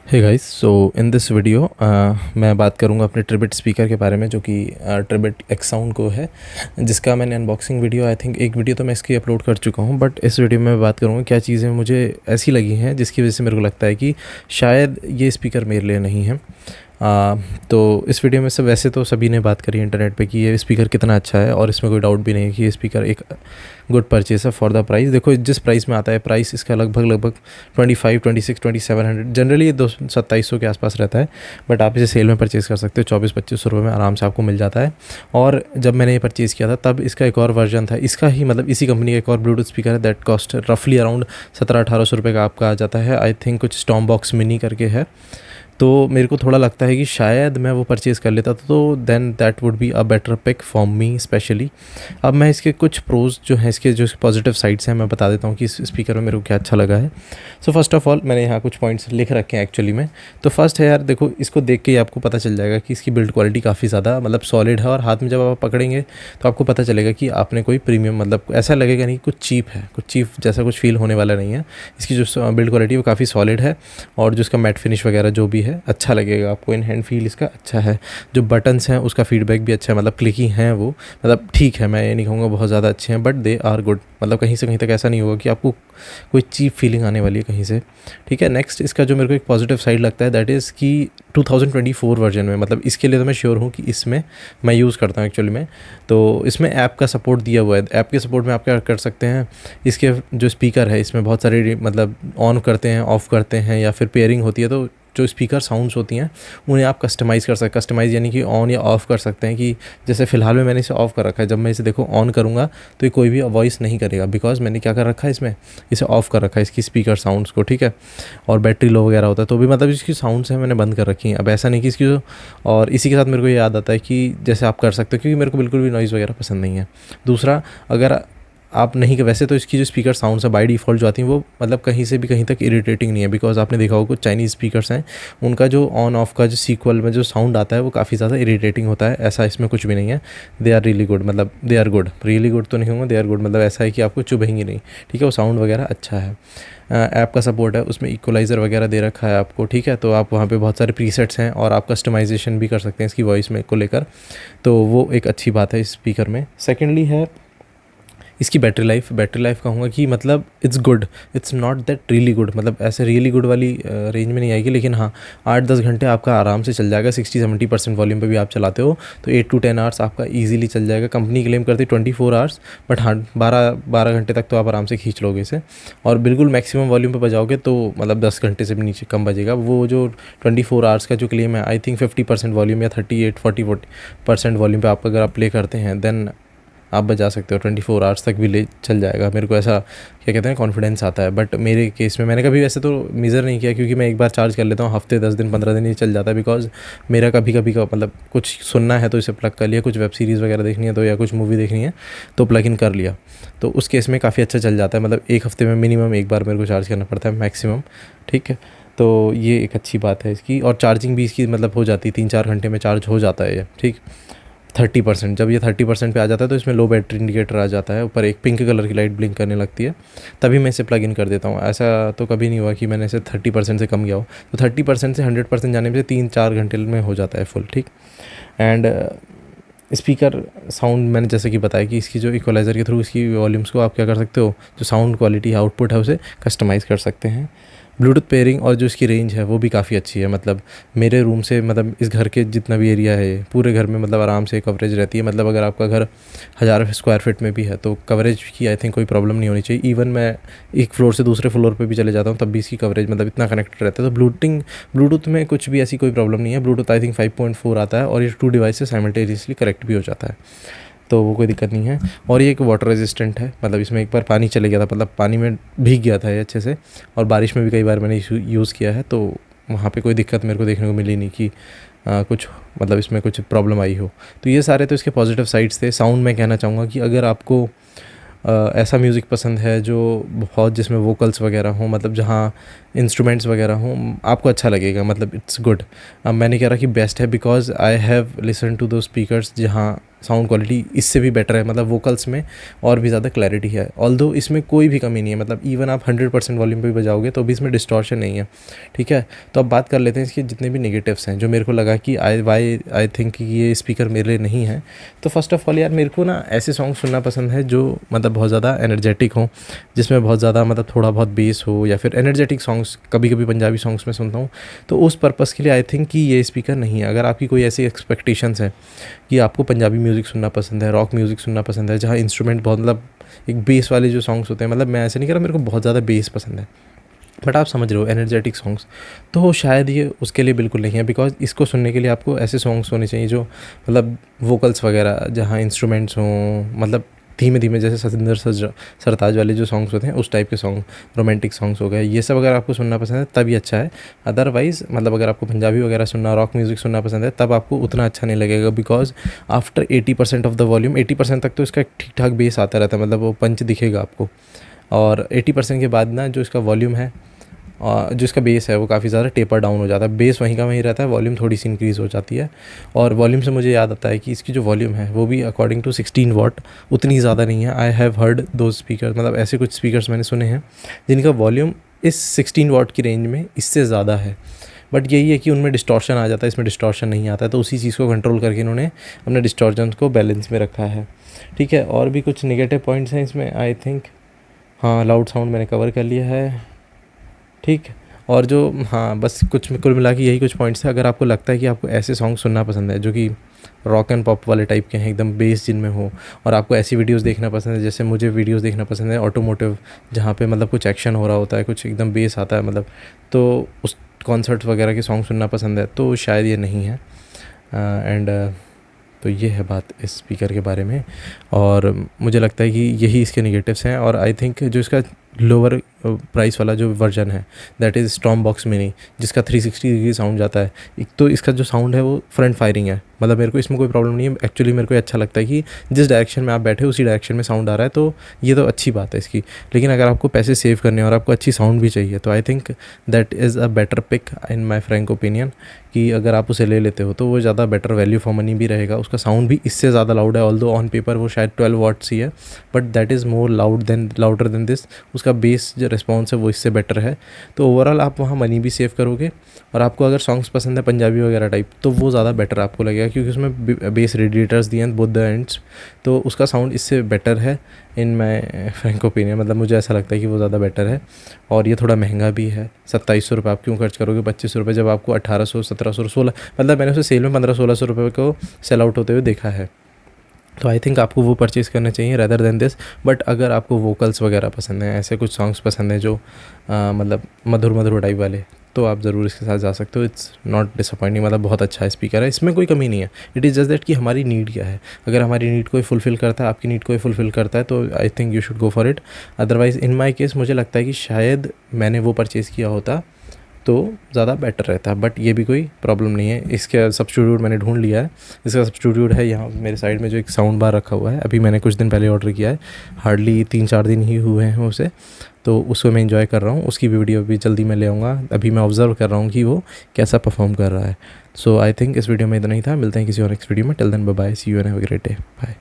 Hey guys, so in this video मैं बात करूंगा अपने ट्रिबिट स्पीकर के बारे में जो कि ट्रिबिट एक्स साउंड को है, जिसका मैंने अनबॉक्सिंग वीडियो आई थिंक एक वीडियो तो मैं इसकी अपलोड कर चुका हूं। बट इस वीडियो में मैं बात करूंगा क्या चीज़ें मुझे ऐसी लगी हैं जिसकी वजह से मेरे को लगता है कि शायद ये स्पीकर मेरे लिए नहीं है। तो इस वीडियो में सब वैसे तो सभी ने बात करी इंटरनेट पे कि ये स्पीकर कितना अच्छा है, और इसमें कोई डाउट भी नहीं है कि ये स्पीकर एक गुड परचेस है फॉर द प्राइस। देखो जिस प्राइस में आता है, प्राइस इसका लगभग 25, 26, 2700, जनरली ये 2700 के आसपास रहता है। बट आप इसे सेल में परचेज़ कर सकते हो, 24-25 रुपये में आराम से आपको मिल जाता है। और जब मैंने ये परचेज़ किया था तब इसका एक और वर्जन था, इसका ही मतलब इसी कंपनी का एक और ब्लूटूथ स्पीकर है दैट कॉस्ट रफली अराउंड 1700-1800 रुपये का आपका आ जाता है। आई थिंक कुछ स्टॉर्म बॉक्स मिनी करके है। तो मेरे को थोड़ा लगता है कि शायद मैं वो परचेज़ कर लेता तो then that would be a better pick for me specially. अब मैं इसके कुछ प्रोज जो हैं, इसके जो पॉजिटिव साइड्स हैं, मैं बता देता हूँ कि इस स्पीकर में मेरे को क्या अच्छा लगा है। सो फर्स्ट ऑफ ऑल मैंने यहाँ कुछ पॉइंट्स लिख रखे हैं एक्चुअली में। तो फर्स्ट है यार, देखो इसको देख के ही आपको पता चल जाएगा कि इसकी बिल्ड क्वालिटी काफ़ी ज़्यादा मतलब सॉलिड है, और हाथ में जब आप पकड़ेंगे तो आपको पता चलेगा कि आपने कोई प्रीमियम, मतलब ऐसा लगेगा नहीं कुछ चीप है, कुछ चीप जैसा कुछ फील होने वाला नहीं है। इसकी जो बिल्ड क्वालिटी वो काफ़ी सॉलिड है, और जो इसका मैट फिनिश वगैरह जो भी है अच्छा लगेगा आपको। इन हैंड फील इसका अच्छा है। जो बटन्स हैं उसका फीडबैक भी अच्छा है, मतलब क्लिकी हैं वो, मतलब ठीक है, मैं ये नहीं कहूँगा बहुत ज़्यादा अच्छे हैं, बट दे आर गुड। मतलब कहीं से कहीं तक ऐसा नहीं होगा कि आपको कोई चीप फीलिंग आने वाली है कहीं से। ठीक है, नेक्स्ट इसका जो मेरे को एक पॉजिटिव साइड लगता है दैट इज़ कि 2024 वर्जन में, मतलब इसके लिए तो मैं श्योर हूँ कि इसमें मैं यूज़ करता हूँ एक्चुअली में, तो इसमें ऐप का सपोर्ट दिया हुआ है। ऐप के सपोर्ट में आप क्या कर सकते हैं, इसके जो स्पीकर है इसमें बहुत सारे मतलब ऑन करते हैं, ऑफ़ करते हैं, या फिर पेयरिंग होती है, तो जो स्पीकर साउंड्स होती हैं उन्हें आप कस्टमाइज़ कर सकते हैं। कस्टमाइज़ यानी कि ऑन या ऑफ़ कर सकते हैं, कि जैसे फ़िलहाल में मैंने इसे ऑफ़ कर रखा है। जब मैं इसे देखो ऑन करूँगा तो ये कोई भी वॉइस नहीं करेगा, बिकॉज़ मैंने क्या कर रखा है, इसमें इसे ऑफ़ कर रखा है इसकी स्पीकर साउंड्स को। ठीक है, और बैटरी लो वगैरह होता है तो भी मतलब इसकी साउंड्स हैं मैंने बंद कर रखी हैं। अब ऐसा नहीं कि इसकी जो, और इसी के साथ मेरे को ये याद आता है कि जैसे आप कर सकते हो, क्योंकि मेरे को बिल्कुल भी नॉइज़ वगैरह पसंद नहीं है। दूसरा, अगर आप नहीं, वैसे तो इसकी जो स्पीकर साउंड्स है बाय डिफ़ॉल्ट जो आती हैं वो मतलब कहीं से भी कहीं तक इरिटेटिंग नहीं है, बिकॉज़ आपने देखा होगा कुछ चाइनीज़ स्पीकर्स हैं, उनका जो ऑन ऑफ का जो सीक्वल में जो साउंड आता है वो काफ़ी ज़्यादा इरिटेटिंग होता है। ऐसा इसमें कुछ भी नहीं है। दे आर रियली गुड, मतलब they are good, really good तो नहीं कहूँगा, दे आर गुड, मतलब ऐसा है कि आपको चुभेंगे नहीं। ठीक है, वो साउंड वगैरह अच्छा है। ऐप का सपोर्ट है, उसमें इक्वलाइज़र वगैरह दे रखा है आपको। ठीक है, तो आप वहाँ पे बहुत सारे प्रीसेट्स हैं, और आप कस्टमाइजेशन भी कर सकते हैं इसकी वॉइस में को लेकर, तो वो एक अच्छी बात है इस स्पीकर में। सेकेंडली है इसकी बैटरी लाइफ कहूँगा कि मतलब it's good, it's not that really good, मतलब ऐसे रियली गुड वाली रेंज में नहीं आएगी, लेकिन हाँ 8-10 घंटे आपका आराम से चल जाएगा। 60-70% वॉल्यूम पे भी आप चलाते हो तो 8 to 10 आवर्स आपका ईजिली चल जाएगा। कंपनी क्लेम करती है 24 आवर्स, बट हाँ 12 घंटे तक तो आप आराम से खींच लोगे इसे, और बिल्कुल मैक्सिमम वॉल्यूम पे बजाओगे तो मतलब 10 घंटे से भी नीचे कम बजेगा। वो जो 24 आवर्स का जो क्लेम है, आई थिंक 50% वॉल्यूम या 38-40% वॉल्यूम पे आप अगर आप प्ले करते हैं देन आप बजा सकते हो, 24 आवर्स तक भी ले चल जाएगा। मेरे को ऐसा क्या कहते हैं कॉन्फिडेंस आता है। बट मेरे केस में मैंने कभी वैसे तो मेज़र नहीं किया, क्योंकि मैं एक बार चार्ज कर लेता हूँ, हफ्ते 10 दिन 15 दिन ही चल जाता है। बिकॉज़ मेरा कभी कभी का मतलब कुछ सुनना है तो इसे प्लग कर लिया, कुछ वेब सीरीज़ वगैरह देखनी है तो, या कुछ मूवी देखनी है तो प्लग इन कर लिया, तो उस केस में काफ़ी अच्छा चल जाता है। मतलब एक हफ़्ते में मिनिमम एक बार मेरे को चार्ज करना पड़ता है मैक्सिमम। ठीक है, तो ये एक अच्छी बात है इसकी, और चार्जिंग भी इसकी मतलब हो जाती है, 3-4 घंटे में चार्ज हो जाता है ये। ठीक, 30%, जब ये 30% पे आ जाता है तो इसमें लो बैटरी इंडिकेटर आ जाता है, ऊपर एक पिंक कलर की लाइट ब्लिंक करने लगती है, तभी मैं इसे प्लग इन कर देता हूँ। ऐसा तो कभी नहीं हुआ कि मैंने इसे 30% से कम किया हो। तो 30% से 100% जाने में 3-4 घंटे में हो जाता है फुल। ठीक, एंड स्पीकर साउंड मैंने जैसे कि बताया कि इसकी जो इक्वलाइज़र के थ्रू इसकी वॉल्यूम्स को आप क्या कर सकते हो, जो साउंड क्वालिटी आउटपुट है उसे कस्टमाइज़ कर सकते हैं। ब्लूटूथ पेयरिंग और जो इसकी रेंज है वो भी काफ़ी अच्छी है। मतलब मेरे रूम से मतलब इस घर के जितना भी एरिया है पूरे घर में मतलब आराम से कवरेज रहती है। मतलब अगर आपका घर 1000 स्क्वायर फीट में भी है तो कवरेज की आई थिंक कोई प्रॉब्लम नहीं होनी चाहिए। इवन मैं एक फ्लोर से दूसरे फ्लोर पे भी चले जाता हूँ तब भी इसकी कवरेज मतलब इतना कनेक्टेड रहता है। तो ब्लूटूथ में कुछ भी ऐसी कोई प्रॉब्लम नहीं है। ब्लूटूथ आई थिंक 5.4 आता है, और ये 2 डिवाइस से साइमल्टेनियसली कनेक्ट भी हो जाता है, तो वो कोई दिक्कत नहीं है। और ये एक वाटर रेजिस्टेंट है, मतलब इसमें एक बार पानी चले गया था, मतलब पानी में भीग गया था ये अच्छे से, और बारिश में भी कई बार मैंने यूज़ किया है, तो वहाँ पे कोई दिक्कत मेरे को देखने को मिली नहीं कि कुछ मतलब इसमें कुछ प्रॉब्लम आई हो। तो ये सारे तो इसके पॉजिटिव साइड्स थे। साउंड मैं कहना चाहूँगा कि अगर आपको ऐसा म्यूज़िक पसंद है जो बहुत जिसमें वोकल्स वगैरह हों, मतलब जहाँ इंस्ट्रूमेंट्स वगैरह हों, आपको अच्छा लगेगा, मतलब इट्स गुड। अब मैंने कह रहा कि बेस्ट है because I have listen to दो स्पीकर्स जहाँ साउंड क्वालिटी इससे भी बेटर है, मतलब वोकल्स में और भी ज़्यादा क्लैरिटी है। ऑल्दो इसमें कोई भी कमी नहीं है, मतलब इवन आप 100% वॉल्यूम पे भी बजाओगे तो भी इसमें डिस्टॉर्शन नहीं है, ठीक है। तो अब बात कर लेते हैं इसके जितने भी नेगेटिव्स हैं जो मेरे को लगा कि आई थिंक ये स्पीकर मेरे लिए नहीं है। तो फर्स्ट ऑफ ऑल यार, मेरे को ना ऐसे सॉन्ग सुनना पसंद है जो मतलब बहुत ज़्यादा एनर्जेटिक हो, जिसमें बहुत ज़्यादा मतलब थोड़ा बहुत बेस हो, या फिर एनर्जेटिक सॉन्ग्स, कभी कभी पंजाबी सॉन्ग्स में सुनता हूँ। तो उस पर्पज़ के लिए आई थिंक कि ये स्पीकर नहीं है। अगर आपकी कोई ऐसी एक्सपेक्टेशंस है कि आपको पंजाबी म्यूज़िक सुनना पसंद है, रॉक म्यूज़िक सुनना पसंद है, जहाँ इंस्ट्रूमेंट बहुत मतलब एक बेस वाले जो सॉन्ग्स होते हैं, मतलब मैं ऐसे नहीं कह रहा मेरे को बहुत ज़्यादा बेस पसंद है, बट आप समझ रहे हो एनर्जेटिक सॉन्ग्स, तो शायद ये उसके लिए बिल्कुल नहीं है। बिकॉज इसको सुनने के लिए आपको ऐसे सॉन्ग्स होने चाहिए जो मतलब वोकल्स वगैरह जहाँ इंस्ट्रूमेंट्स हों, मतलब धीमे धीमे, जैसे सतिंदर सरताज वाले जो सॉन्ग्स होते हैं उस टाइप के सॉन्ग, रोमांटिक सॉन्ग्स हो गए, ये सब अगर आपको सुनना पसंद है तभी अच्छा है। अदरवाइज़ मतलब अगर आपको पंजाबी वगैरह सुनना, रॉक म्यूज़िक सुनना पसंद है, तब आपको उतना अच्छा नहीं लगेगा। Because after 80% of the volume, 80% तक तो इसका ठीक ठाक बेस आता रहता है, मतलब वो पंच दिखेगा आपको, और 80% के बाद ना जो इसका वॉल्यूम है और जो इसका बेस है वो काफ़ी ज़्यादा टेपर डाउन हो जाता है। बेस वहीं का वहीं रहता है, वॉल्यूम थोड़ी सी इंक्रीज़ हो जाती है। और वॉल्यूम से मुझे याद आता है कि इसकी जो वॉल्यूम है वो भी अकॉर्डिंग टू 16 वाट उतनी ज़्यादा नहीं है। आई हैव हर्ड दो स्पीकर, मतलब ऐसे कुछ स्पीकर्स मैंने सुने हैं जिनका वॉल्यूम इस 16 वाट की रेंज में इससे ज़्यादा है, बट यही है कि उनमें डिस्टॉर्शन आ जाता है, इसमें डिस्टॉर्शन नहीं आता है। तो उसी चीज़ को कंट्रोल करके इन्होंने अपने डिस्टॉर्शन को बैलेंस में रखा है, ठीक है। और भी कुछ नेगेटिव पॉइंट्स हैं इसमें आई थिंक। हाँ, लाउड साउंड मैंने कवर कर लिया है, ठीक। और जो हाँ, बस कुछ कुल मिला के यही कुछ पॉइंट्स है। अगर आपको लगता है कि आपको ऐसे सॉन्ग सुनना पसंद है जो कि रॉक एंड पॉप वाले टाइप के हैं, एकदम बेस जिनमें हो, और आपको ऐसी वीडियोस देखना पसंद है, जैसे मुझे वीडियोस देखना पसंद है ऑटोमोटिव, जहाँ पे मतलब कुछ एक्शन हो रहा होता है, कुछ एकदम बेस आता है मतलब, तो उस कॉन्सर्ट वगैरह के सॉन्ग सुनना पसंद है, तो शायद ये नहीं है। एंड तो ये है बात इस स्पीकर के बारे में, और मुझे लगता है कि यही इसके नेगेटिव्स हैं। और आई थिंक जो इसका लोअर प्राइस वाला जो वर्जन है, दैट इज़ स्टॉर्मबॉक्स मिनी, जिसका 360 डिग्री साउंड जाता है। एक तो इसका जो साउंड है वो फ्रंट फायरिंग है, मतलब मेरे को इसमें कोई प्रॉब्लम नहीं है। एक्चुअली मेरे को अच्छा लगता है कि जिस डायरेक्शन में आप बैठे उसी डायरेक्शन में साउंड आ रहा है, तो ये तो अच्छी बात है इसकी। लेकिन अगर आपको पैसे सेव करने और आपको अच्छी साउंड भी चाहिए, तो I think that is a better pick in my frank opinion, कि अगर आप उसे ले लेते हो तो वो ज़्यादा बेटर वैल्यू फॉर मनी भी रहेगा। उसका साउंड भी इससे ज़्यादा लाउड है, ऑल्दो ऑन पेपर वो शायद 12 वाट्स ही है, but that is more louder than this. उसका बेस जो रिस्पॉन्स है वो इससे बेटर है। तो ओवरऑल आप वहाँ मनी भी सेव करोगे, और आपको अगर सॉन्ग्स पसंद है पंजाबी वगैरह टाइप, तो वो ज़्यादा बेटर आपको लगेगा, क्योंकि उसमें बेस रेडिएटर्स दिए हैं बोथ द एंड्स, तो उसका साउंड इससे बेटर है इन माई फ्रैंक ओपिनियन। मतलब मुझे ऐसा लगता है कि वो ज़्यादा बेटर है। और ये थोड़ा महंगा भी है, 2700 रुपये आप क्यों खर्च करोगे 2500 रुपये, जब आपको 1800, 1700, 16, मतलब मैंने उसे सेल में 1500-1600 रुपये को सेल आउट होते हुए देखा है। तो आई थिंक आपको वो परचेज़ करना चाहिए रेदर देन दिस। बट अगर आपको वोकल्स वगैरह पसंद हैं, ऐसे कुछ सॉन्ग्स पसंद हैं जो मतलब मधुर मधुर टाइप वाले, तो आप ज़रूर इसके साथ जा सकते हो। इट्स नॉट डिसअपॉइंटिंग, मतलब बहुत अच्छा स्पीकर है, इसमें कोई कमी नहीं है। इट इज़ जस्ट दैट कि हमारी नीड क्या है। अगर हमारी नीड को फुलफ़िल करता है, आपकी नीड को फुलफ़िल करता है, तो I think you should go for it. Otherwise in my case मुझे लगता है कि शायद मैंने वो परचेज़ किया होता तो ज़्यादा बेटर रहता है, बट ये भी कोई प्रॉब्लम नहीं है। इसका सब्स्टिट्यूट मैंने ढूंढ लिया है। इसका सब्स्टिट्यूट है यहाँ मेरे साइड में, जो एक साउंड बार रखा हुआ है, अभी मैंने कुछ दिन पहले ऑर्डर किया है, हार्डली 3-4 दिन ही हुए हैं उसे, तो उसको मैं एंजॉय कर रहा हूँ। उसकी भी वीडियो भी जल्दी मैं ले आऊँगा। अभी मैं ऑब्ज़र्व कर रहा हूँ कि वो कैसा परफॉर्म कर रहा है। सो आई थिंक इस वीडियो में इतना ही था। मिलते हैं किसी और नेक्स्ट वीडियो में। Till then bye bye, see you and have a great day, bye.